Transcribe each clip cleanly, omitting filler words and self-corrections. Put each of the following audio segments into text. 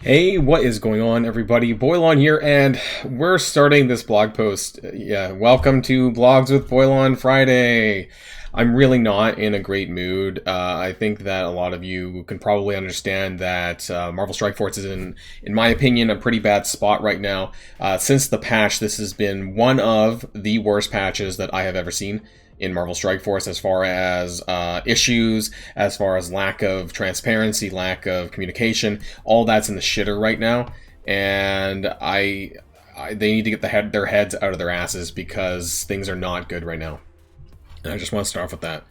Hey, what is going on, everybody? Boilon here, and we're starting this blog post. Yeah, welcome to Blogs with Boilon Friday. I'm really not in a great mood. I think that a lot of you can probably understand that Marvel Strike Force is in my opinion, a pretty bad spot right now. Since the patch, this has been one of the worst patches that I have ever seen in Marvel Strike Force, as far as issues, as far as lack of transparency, lack of communication. All that's in the shitter right now, and they need to get their heads out of their asses because things are not good right now. And I just want to start off with that.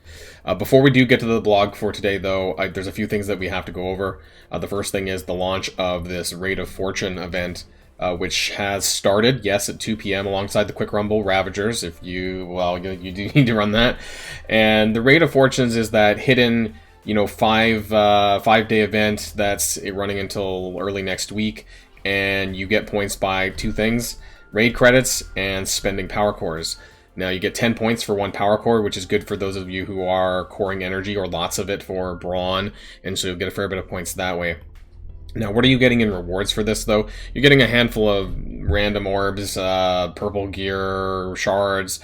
Before we do get to the blog for today, though, there's a few things that we have to go over. The first thing is the launch of this Raid of Fortune event, which has started, yes, at 2 p.m. alongside the Quick Rumble Ravagers. If you, well, you do need to run that. And the Raid of Fortunes is that hidden, five-day event that's running until early next week, and you get points by two things: raid credits and spending power cores. Now, you get 10 points for one power core, which is good for those of you who are coring energy, or lots of it for brawn, and so you'll get a fair bit of points that way. Now, what are you getting in rewards for this, though? You're getting a handful of random orbs, purple gear, shards.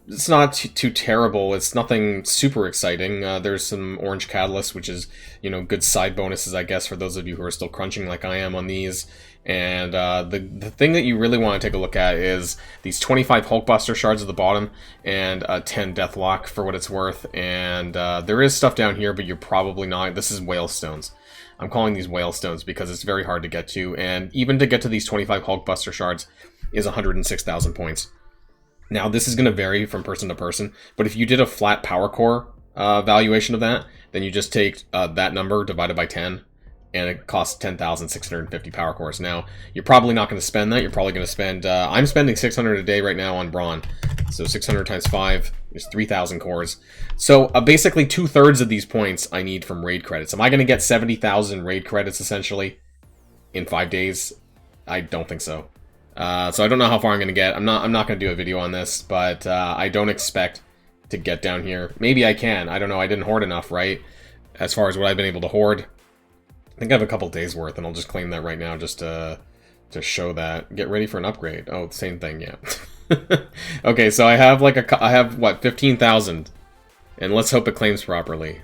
It's not too terrible. It's nothing super exciting. There's some orange catalyst, which is, good side bonuses, I guess, for those of you who are still crunching like I am on these. And the thing that you really want to take a look at is these 25 Hulkbuster shards at the bottom and 10 Deathlock for what it's worth. And there is stuff down here, but you're probably not. This is Whale Stones. I'm calling these Whale Stones because it's very hard to get to. And even to get to these 25 Hulkbuster shards is 106,000 points. Now, this is going to vary from person to person, but if you did a flat power core valuation of that, then you just take that number divided by 10, and it costs 10,650 power cores. Now, you're probably not going to spend that. You're probably going to spend, I'm spending 600 a day right now on Brawn. So 600 times 5 is 3,000 cores. So basically 2/3 of these points I need from raid credits. Am I going to get 70,000 raid credits essentially in 5 days? I don't think so. So I don't know how far I'm going to get. I'm not going to do a video on this, but I don't expect to get down here. Maybe I can. I don't know. I didn't hoard enough, right? As far as what I've been able to hoard. I think I have a couple days worth, and I'll just claim that right now just to show that. Get ready for an upgrade. Oh, same thing, yeah. Okay, so I have what, 15,000, and let's hope it claims properly.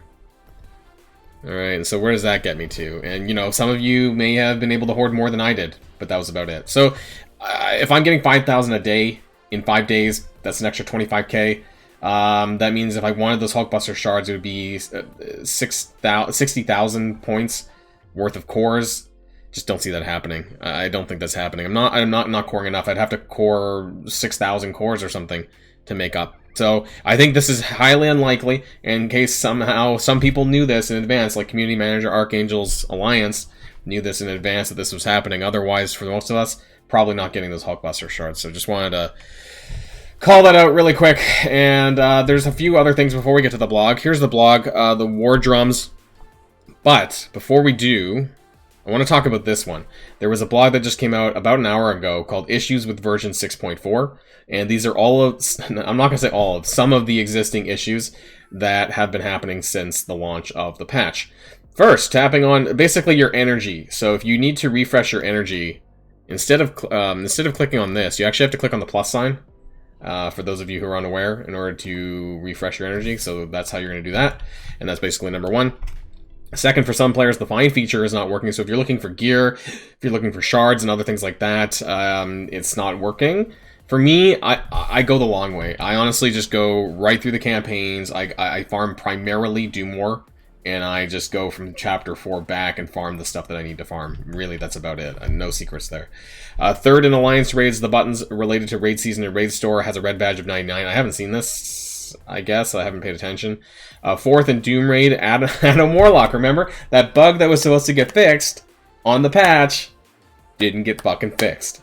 All right, and so where does that get me to? And some of you may have been able to hoard more than I did, but that was about it. So if I'm getting 5,000 a day in 5 days, that's an extra 25k. That means if I wanted those Hulkbuster shards, it would be 60,000 points worth of cores. Just don't see that happening. I don't think that's happening. I'm not coring enough. I'd have to core 6,000 cores or something to make up. So I think this is highly unlikely. In case somehow some people knew this in advance, like Community Manager Archangel's Alliance knew this in advance that this was happening. Otherwise, for most of us, probably not getting those Hulkbuster shards. So just wanted to call that out really quick. And there's a few other things before we get to the blog. Here's the blog, the War Drums. But before we do, I want to talk about this one. There was a blog that just came out about an hour ago called Issues with Version 6.4. And these are all of, I'm not going to say all of, some of the existing issues that have been happening since the launch of the patch. First, tapping on basically your energy. So if you need to refresh your energy, instead of clicking on this, you actually have to click on the plus sign. For those of you who are unaware, in order to refresh your energy. So that's how you're going to do that. And that's basically number one. Second, for some players, the find feature is not working. So if you're looking for gear, if you're looking for shards and other things like that, it's not working. For me, I go the long way. I honestly just go right through the campaigns. I farm primarily Do More, and I just go from chapter 4 back and farm the stuff that I need to farm. Really, that's about it. No secrets there. Third, in Alliance raids, the buttons related to raid season and raid store has a red badge of 99. I haven't seen this, I guess. I haven't paid attention. Fourth, in Doom Raid, Adam Warlock. Remember? That bug that was supposed to get fixed on the patch didn't get fucking fixed.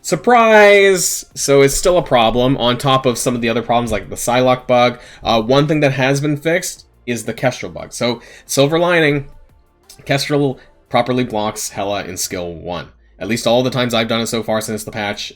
Surprise! So it's still a problem on top of some of the other problems like the Psylocke bug. One thing that has been fixed is the Kestrel bug. So, silver lining, Kestrel properly blocks Hela in skill 1. At least all the times I've done it so far since the patch,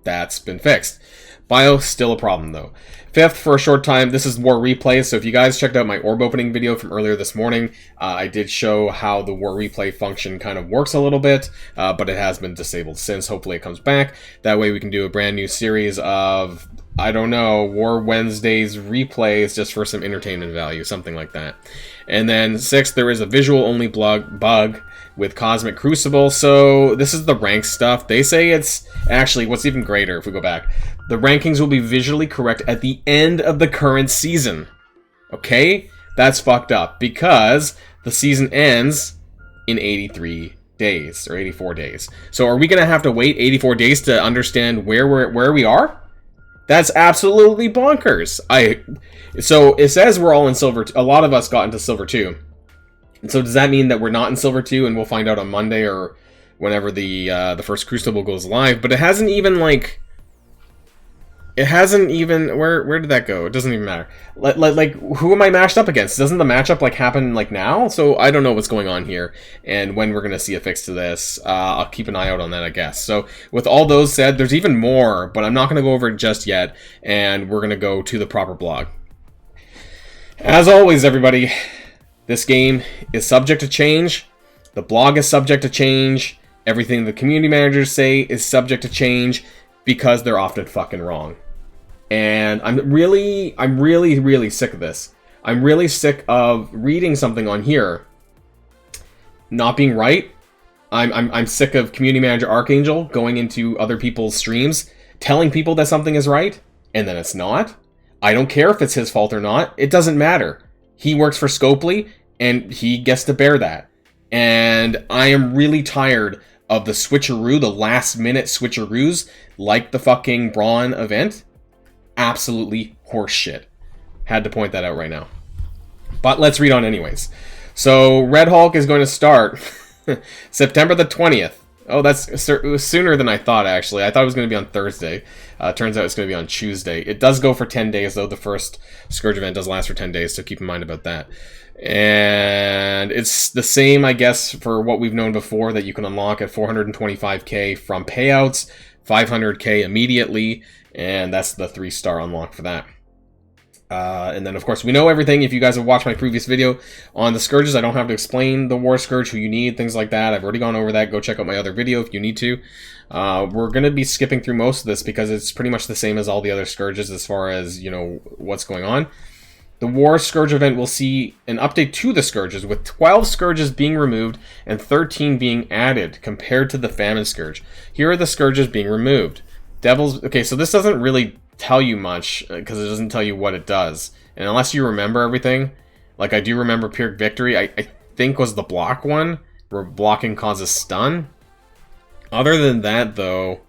that's been fixed. Bio, still a problem though. 5th for a short time. This is War Replay, so if you guys checked out my orb opening video from earlier this morning, I did show how the War Replay function kind of works a little bit, but it has been disabled since. Hopefully it comes back. That way we can do a brand new series of, I don't know, War Wednesdays replays just for some entertainment value, something like that. And then 6th, there is a visual-only bug with Cosmic Crucible, so this is the rank stuff. They say it's... Actually, what's even greater, if we go back, the rankings will be visually correct at the end of the current season. Okay? That's fucked up, because the season ends in 83 days, or 84 days. So are we going to have to wait 84 days to understand where we are? That's absolutely bonkers. So it says we're all in Silver... A lot of us got into Silver 2. And so does that mean that we're not in Silver 2 and we'll find out on Monday or whenever the first Crucible goes live? But it hasn't even, like... It hasn't even... Where did that go? It doesn't even matter. Like, who am I matched up against? Doesn't the matchup, like, happen, like, now? So I don't know what's going on here and when we're going to see a fix to this. I'll keep an eye out on that, I guess. So with all those said, there's even more, but I'm not going to go over it just yet. And we're going to go to the proper blog. As always, everybody... This game is subject to change. The blog is subject to change. Everything the community managers say is subject to change because they're often fucking wrong. And I'm really sick of this. I'm really sick of reading something on here not being right. I'm sick of community manager Archangel going into other people's streams telling people that something is right and then it's not. I don't care if it's his fault or not. It doesn't matter. He works for Scopely, and he gets to bear that. And I am really tired of the switcheroo, the last-minute switcheroos, like the fucking Braun event. Absolutely horseshit. Had to point that out right now. But let's read on anyways. So, Red Hulk is going to start September the 20th. Oh, it was sooner than I thought, actually. I thought it was going to be on Thursday. Turns out it's going to be on Tuesday. It does go for 10 days, though. The first Scourge event does last for 10 days, so keep in mind about that. And it's the same, I guess, for what we've known before, that you can unlock at 425k from payouts, 500k immediately, and that's the 3-star unlock for that. And then, of course, we know everything. If you guys have watched my previous video on the Scourges, I don't have to explain the War Scourge, who you need, things like that. I've already gone over that. Go check out my other video if you need to. We're going to be skipping through most of this because it's pretty much the same as all the other Scourges as far as, you know, what's going on. The War Scourge event will see an update to the Scourges, with 12 Scourges being removed and 13 being added, compared to the Famine Scourge. Here are the Scourges being removed. Devil's... Okay, so this doesn't really tell you much, because it doesn't tell you what it does. And unless you remember everything, like I do remember Pyrrhic Victory, I think was the block one, where blocking causes stun. Other than that, though,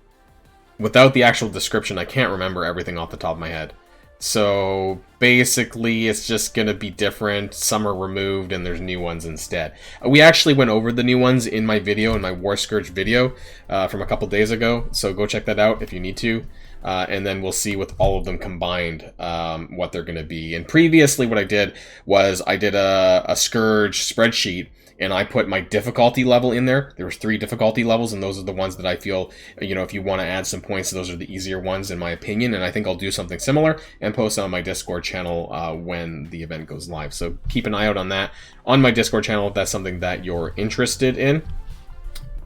without the actual description, I can't remember everything off the top of my head. So basically, it's just going to be different. Some are removed and there's new ones instead. We actually went over the new ones in my video, in my War Scourge video from a couple days ago. So go check that out if you need to. And then we'll see with all of them combined what they're going to be. And previously what I did was I did a Scourge spreadsheet, and I put my difficulty level in there. There was 3 difficulty levels, and those are the ones that I feel, you know, if you want to add some points, those are the easier ones in my opinion. And I think I'll do something similar and post on my Discord channel when the event goes live. So keep an eye out on that on my Discord channel if that's something that you're interested in.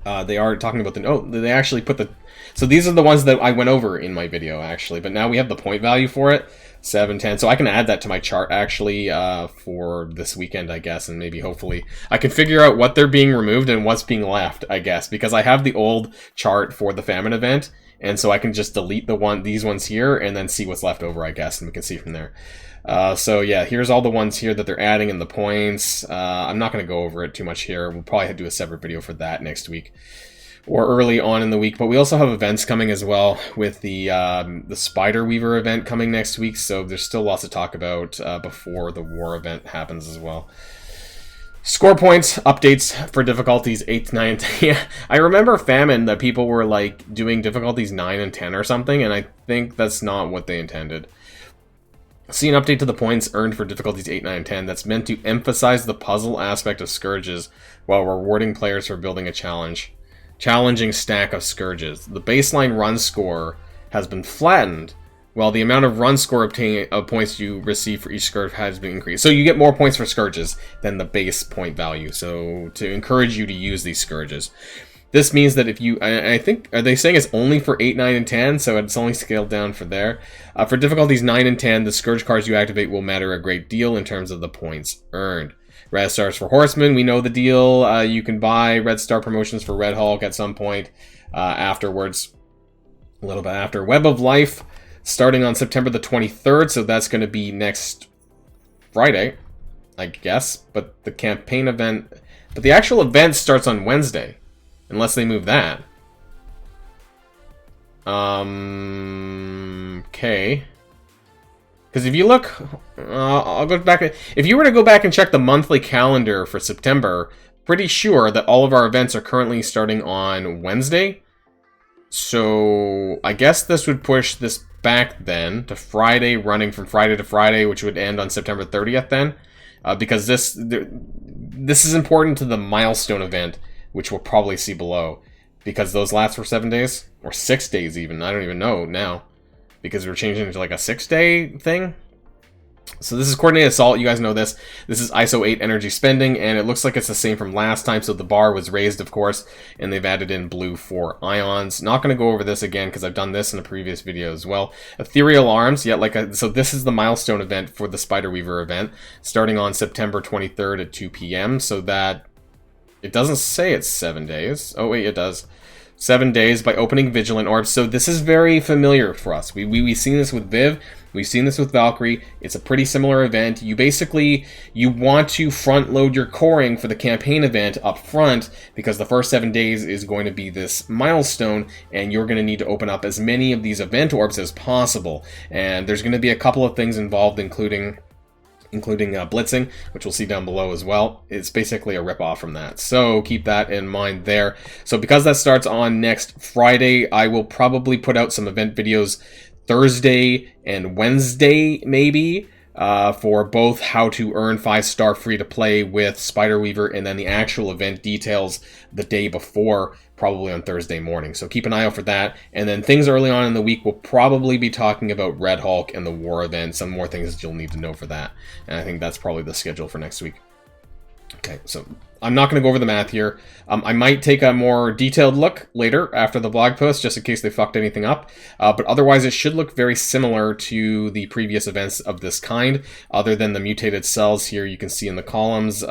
They are talking about the... Oh, they actually put the... So these are the ones that I went over in my video, actually. But now we have the point value for it. 7, 10. So I can add that to my chart, actually, for this weekend, I guess. And maybe, hopefully, I can figure out what they're being removed and what's being left, I guess. Because I have the old chart for the Famine event. And so I can just delete these ones here and then see what's left over, I guess. And we can see from there. So yeah, here's all the ones here that they're adding in the points. I'm not going to go over it too much here. We'll probably have to do a separate video for that next week or early on in the week. But we also have events coming as well, with the Spider Weaver event coming next week. So there's still lots to talk about before the War event happens as well. Score points, updates for difficulties 8, 9, and 10. Yeah, I remember Famine that people were like doing difficulties 9 and 10 or something, and I think that's not what they intended. See an update to the points earned for difficulties 8, 9, and 10 that's meant to emphasize the puzzle aspect of Scourges while rewarding players for building a challenging stack of Scourges. The baseline run score has been flattened Well, the amount of run score points you receive for each scourge has been increased. So you get more points for scourges than the base point value. So to encourage you to use these scourges. This means that if you, I think, are they saying it's only for 8, 9, and 10? So it's only scaled down for there. For difficulties 9 and 10, the scourge cards you activate will matter a great deal in terms of the points earned. Red stars for horsemen, we know the deal. You can buy red star promotions for Red Hulk at some point afterwards. A little bit after. Web of Life, starting on September the 23rd, so that's going to be next Friday, I guess. But the campaign event, but the actual event starts on Wednesday, unless they move that. Okay. Because if you look, I'll go back. If you were to go back and check the monthly calendar for September, pretty sure that all of our events are currently starting on Wednesday. So I guess this would push this back then to Friday, running from Friday to Friday, which would end on September 30th then. Because this is important to the milestone event, which we'll probably see below. Because those last for 7 days, or 6 days even, I don't even know now. Because we're changing it to like a 6-day thing. So this is Coordinated Assault, you guys know this. This is ISO 8 energy spending, and it looks like it's the same from last time, so the bar was raised, of course, and they've added in blue for ions. Not going to go over this again, because I've done this in a previous video as well. Ethereal Arms, yeah, so this is the milestone event for the Spider Weaver event, starting on September 23rd at 2 p.m., so that, it doesn't say it's 7 days. Oh wait, it does. 7 days by opening Vigilant Orbs, so this is very familiar for us. We've seen this with Viv. We've seen this with Valkyrie. It's a pretty similar event. You want to front load your coring for the campaign event up front because the first 7 days is going to be this milestone and you're going to need to open up as many of these event orbs as possible. And there's going to be a couple of things involved, including blitzing, which we'll see down below as well. It's basically a ripoff from that. So keep that in mind there. So because that starts on next Friday, I will probably put out some event videos Thursday and Wednesday, maybe, for both how to earn 5-star free-to-play with Spider-Weaver and then the actual event details the day before, probably on Thursday morning. So keep an eye out for that. And then things early on in the week, we'll probably be talking about Red Hulk and the War event, some more things that you'll need to know for that. And I think that's probably the schedule for next week. Okay, so I'm not going to go over the math here. I might take a more detailed look later after the blog post, just in case they fucked anything up. But otherwise, it should look very similar to the previous events of this kind. Other than the mutated cells here, you can see in the columns,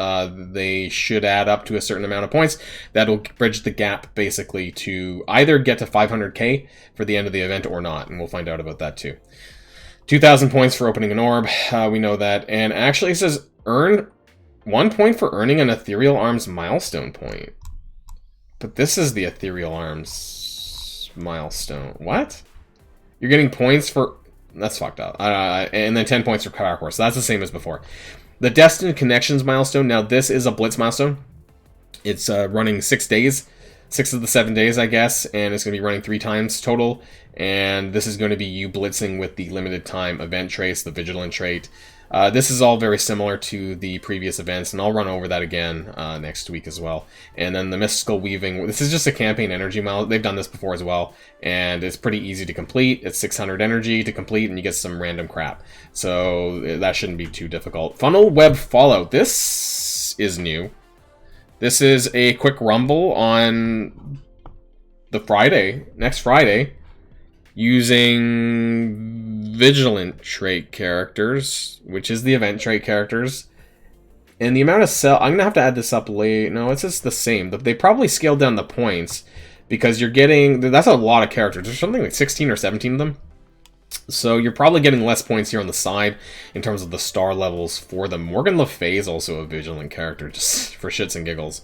they should add up to a certain amount of points. That'll bridge the gap, basically, to either get to 500k for the end of the event or not. And we'll find out about that, too. 2,000 points for opening an orb. We know that. And actually, it says earn 1 point for earning an Ethereal Arms milestone point. But this is the Ethereal Arms milestone. What? You're getting points for... That's fucked up. And then 10 points for Power Core. So that's the same as before. The Destined Connections milestone. Now, this is a Blitz milestone. It's running 6 days. 6 of the 7 days, I guess. And it's going to be running 3 times total. And this is going to be you blitzing with the limited time event trace, the Vigilant trait. This is all very similar to the previous events, and I'll run over that again next week as well. And then the Mystical Weaving, this is just a campaign energy milestone. They've done this before as well, and it's pretty easy to complete. It's 600 energy to complete, and you get some random crap. So that shouldn't be too difficult. Funnel Web Fallout. This is new. This is a quick rumble on the Friday, next Friday, using Vigilant trait characters, which is the event trait characters. And the amount of cell, I'm gonna have to add this up late. No, it's just the same. They probably scaled down the points because you're getting, that's a lot of characters. There's something like 16 or 17 of them. So you're probably getting less points here on the side in terms of the star levels for them. Morgan Le Fay is also a Vigilant character, just for shits and giggles.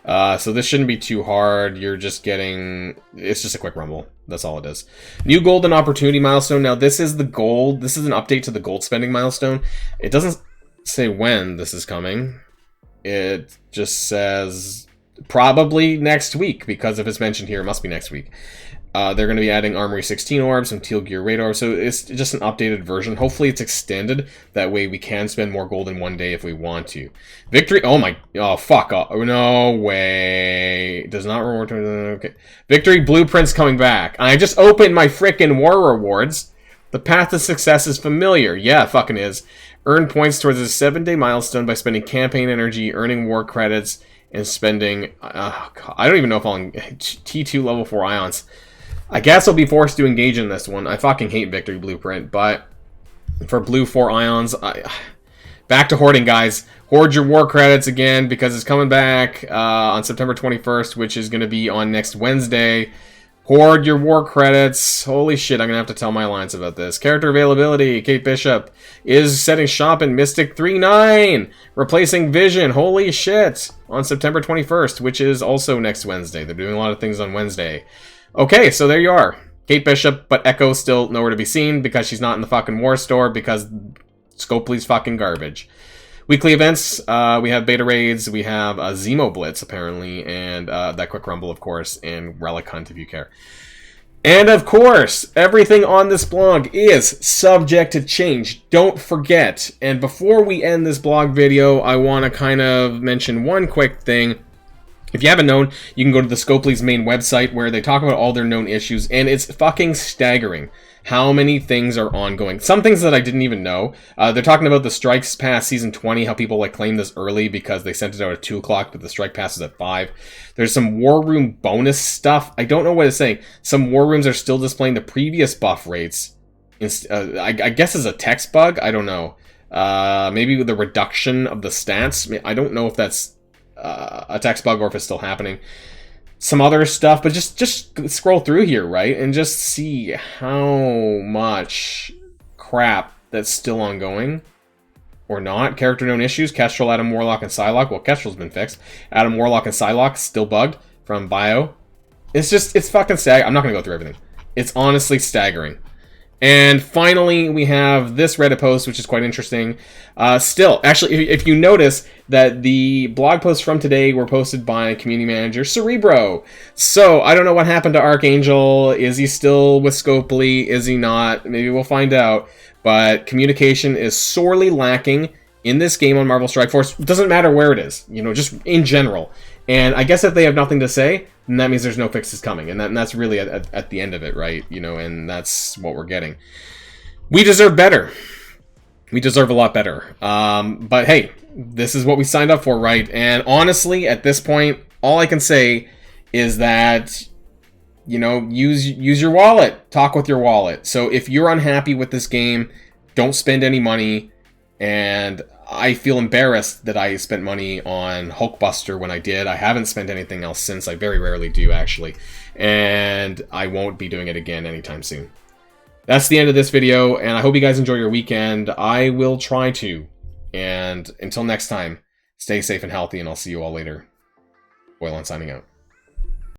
So this shouldn't be too hard. You're just getting... It's just a quick rumble. That's all it is. New Golden Opportunity milestone. Now this is the gold. This is an update to the gold spending milestone. It doesn't say when this is coming. It just says probably next week, because if it's mentioned here, it must be next week. They're going to be adding Armory 16 orbs and Teal Gear Radar, so it's just an updated version. Hopefully it's extended. That way we can spend more gold in one day if we want to. Victory, oh fuck, oh no way. Does not reward, okay. Victory Blueprints coming back. I just opened my frickin' war rewards, The path to success is familiar. Yeah, it fucking is. Earn points towards a 7-day milestone by spending campaign energy, earning war credits, and spending... I don't even know if I'll... T2 level 4 ions. I guess I'll be forced to engage in this one. I fucking hate Victory Blueprint, but... For blue 4 ions... Back to hoarding, guys. Hoard your war credits again, because it's coming back on September 21st, which is going to be on next Wednesday. Hoard your war credits. Holy shit, I'm going to have to tell my alliance about this. Character availability. Kate Bishop is setting shop in Mystic 3-9. Replacing Vision. Holy shit. On September 21st, which is also next Wednesday. They're doing a lot of things on Wednesday. Okay, so there you are. Kate Bishop, but Echo still nowhere to be seen because she's not in the fucking war store because Scopely's fucking garbage. Weekly events, we have beta raids, we have Zemo Blitz, apparently, and that Quick Rumble, of course, and Relic Hunt, if you care. And, of course, everything on this blog is subject to change. Don't forget. And before we end this blog video, I want to kind of mention one quick thing. If you haven't known, you can go to the Scopely's main website where they talk about all their known issues, and it's fucking staggering how many things are ongoing. Some things that I didn't even know. They're talking about the Strikes Pass Season 20, how people like claim this early because they sent it out at 2 o'clock, but the Strike Pass is at 5. There's some War Room bonus stuff. I don't know what it's saying. Some War Rooms are still displaying the previous buff rates. I guess as a text bug? I don't know. Maybe the reduction of the stats. I don't know if that's a text bug or if it's still happening. Some other stuff, but just scroll through here, right? And just see how much crap that's still ongoing. Or not. Character known issues. Kestrel, Adam Warlock, and Psylocke. Well, Kestrel's been fixed. Adam Warlock and Psylocke still bugged from Bio. It's fucking staggering. I'm not going to go through everything. It's honestly staggering. And finally, we have this Reddit post, which is quite interesting. Still, actually, if you notice that the blog posts from today were posted by community manager Cerebro. So, I don't know what happened to Archangel. Is he still with Scopely? Is he not? Maybe we'll find out. But communication is sorely lacking in this game on Marvel Strike Force. It doesn't matter where it is, you know, just in general. And I guess if they have nothing to say, then that means there's no fixes coming. And that's really at the end of it, right? You know, and that's what we're getting. We deserve better. We deserve a lot better. But hey, this is what we signed up for, right? And honestly, at this point, all I can say is that, you know, use your wallet. Talk with your wallet. So if you're unhappy with this game, don't spend any money. And I feel embarrassed that I spent money on Hulkbuster when I did. I haven't spent anything else since. I very rarely do, actually. And I won't be doing it again anytime soon. That's the end of this video, and I hope you guys enjoy your weekend. I will try to. And until next time, stay safe and healthy, and I'll see you all later. Boilon signing out.